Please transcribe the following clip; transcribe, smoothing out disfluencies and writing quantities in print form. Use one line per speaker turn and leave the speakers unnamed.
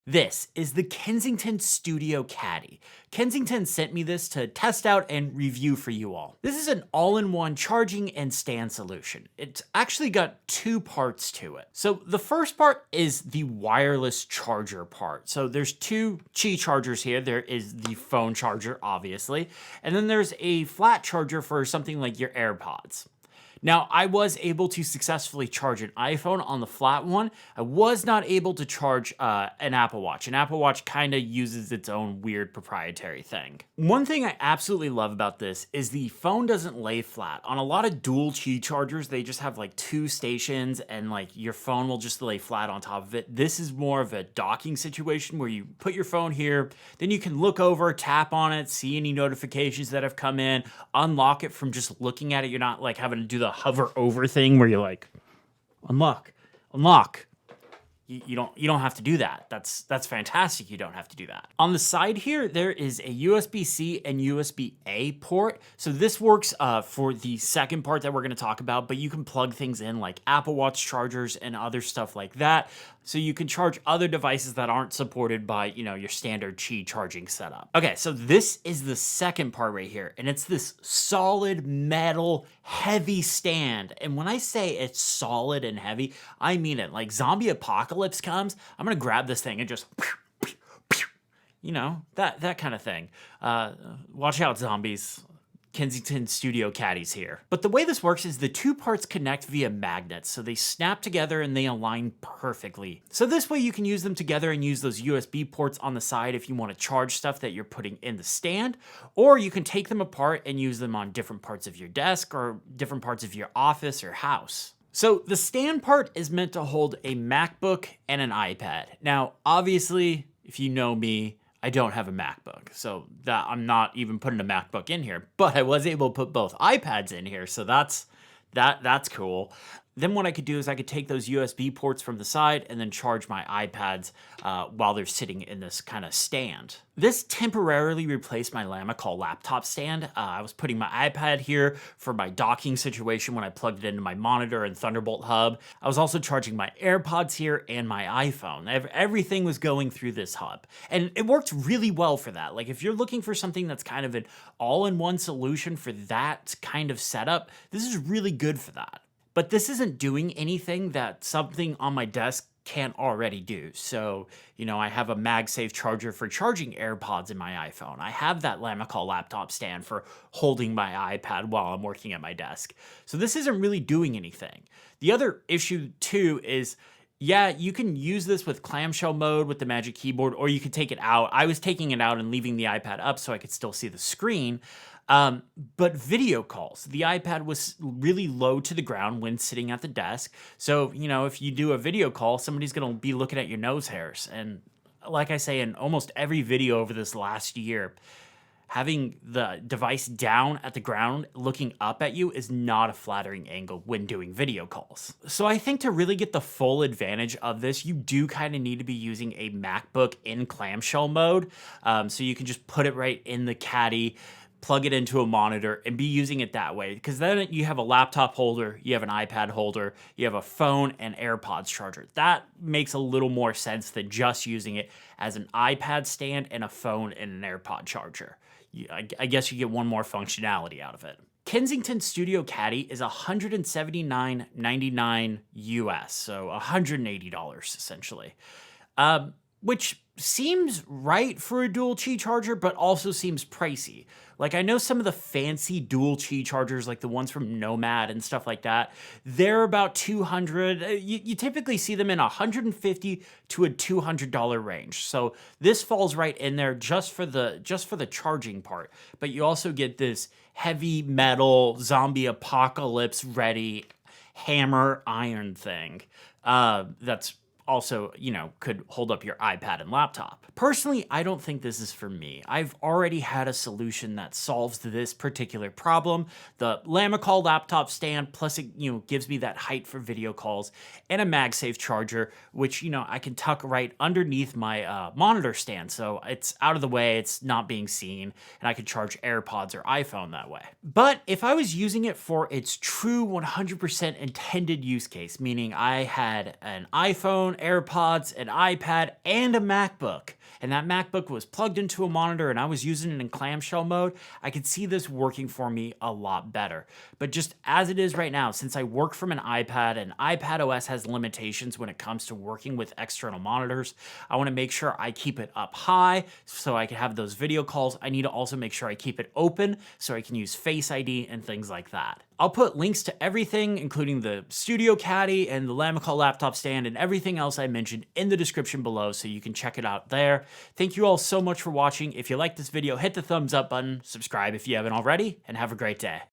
This is the Kensington StudioCaddy. Kensington sent me this to test out and review for you all. This is an all-in-one charging and stand solution. It's actually got two parts to it. So the first part is the wireless charger part. So there's two Qi chargers here. There is the phone charger, obviously, and then there's a flat charger for something like your AirPods. Now, I was able to successfully charge an iPhone on the flat one. I was not able to charge an Apple Watch. An Apple Watch kind of uses its own weird proprietary thing. One thing I absolutely love about this is the phone doesn't lay flat. On a lot of dual Qi chargers, they just have like two stations and like your phone will just lay flat on top of it. This is more of a docking situation where you put your phone here, then you can look over, tap on it, see any notifications that have come in, unlock it from just looking at it. You're not like having to do the hover over thing where you're like, unlock. You don't have to do that. That's fantastic. You don't have to do that. On the side here, there is a USB-C and USB-A port. So this works for the second part that we're going to talk about, but you can plug things in like Apple Watch chargers and other stuff like that. So you can charge other devices that aren't supported by, your standard Qi charging setup. Okay, so this is the second part right here, and it's this solid metal heavy stand. And when I say it's solid and heavy, I mean it. Like zombie apocalypse comes, I'm gonna grab this thing and just, that kind of thing. Watch out, zombies. Kensington StudioCaddy's here. But the way this works is the two parts connect via magnets, so they snap together and they align perfectly. So this way you can use them together and use those USB ports on the side if you want to charge stuff that you're putting in the stand, or you can take them apart and use them on different parts of your desk or different parts of your office or house. So the stand part is meant to hold a MacBook and an iPad. Now, obviously, if you know me, I don't have a MacBook, so that I'm not even putting a MacBook in here, but I was able to put both iPads in here, so that's cool. Then what I could do is I could take those USB ports from the side and then charge my iPads while they're sitting in this kind of stand. This temporarily replaced my Lamicall laptop stand. I was putting my iPad here for my docking situation when I plugged it into my monitor and Thunderbolt hub. I was also charging my AirPods here and my iPhone. Everything was going through this hub. And it worked really well for that. Like if you're looking for something that's kind of an all-in-one solution for that kind of setup, this is really good for that. But this isn't doing anything that something on my desk can't already do. So, I have a MagSafe charger for charging AirPods in my iPhone. I have that Lamicall laptop stand for holding my iPad while I'm working at my desk. So this isn't really doing anything. The other issue too is, yeah, you can use this with clamshell mode with the Magic Keyboard, or you could take it out. I was taking it out and leaving the iPad up so I could still see the screen. But video calls, the iPad was really low to the ground when sitting at the desk. So, if you do a video call, somebody's going to be looking at your nose hairs. And like I say, in almost every video over this last year, having the device down at the ground looking up at you is not a flattering angle when doing video calls. So I think to really get the full advantage of this, you do kind of need to be using a MacBook in clamshell mode. So you can just put it right in the Caddy, plug it into a monitor, and be using it that way. Because then you have a laptop holder, you have an iPad holder, you have a phone and AirPods charger. That makes a little more sense than just using it as an iPad stand and a phone and an AirPod charger. I guess you get one more functionality out of it. Kensington StudioCaddy is $179.99 US, so $180 essentially. Which seems right for a dual Qi charger, but also seems pricey. Like I know some of the fancy dual Qi chargers, like the ones from Nomad and stuff like that, they're about $200. You typically see them in $150 to a $200 range. So this falls right in there just for the charging part. But you also get this heavy metal zombie apocalypse ready hammer iron thing that's also, could hold up your iPad and laptop. Personally, I don't think this is for me. I've already had a solution that solves this particular problem. The Lamicall laptop stand, plus it, gives me that height for video calls, and a MagSafe charger, which, I can tuck right underneath my monitor stand. So it's out of the way, it's not being seen, and I can charge AirPods or iPhone that way. But if I was using it for its true 100% intended use case, meaning I had an iPhone iPhone, AirPods, an iPad, and a MacBook, and that MacBook was plugged into a monitor and I was using it in clamshell mode, I could see this working for me a lot better. But just as it is right now, since I work from an iPad and iPad OS has limitations when it comes to working with external monitors, I want to make sure I keep it up high so I can have those video calls. I need to also make sure I keep it open so I can use Face ID and things like that. I'll put links to everything, including the StudioCaddy and the Lamical laptop stand and everything else I mentioned in the description below so you can check it out there. Thank you all so much for watching. If you like this video, hit the thumbs up button, subscribe if you haven't already, and have a great day.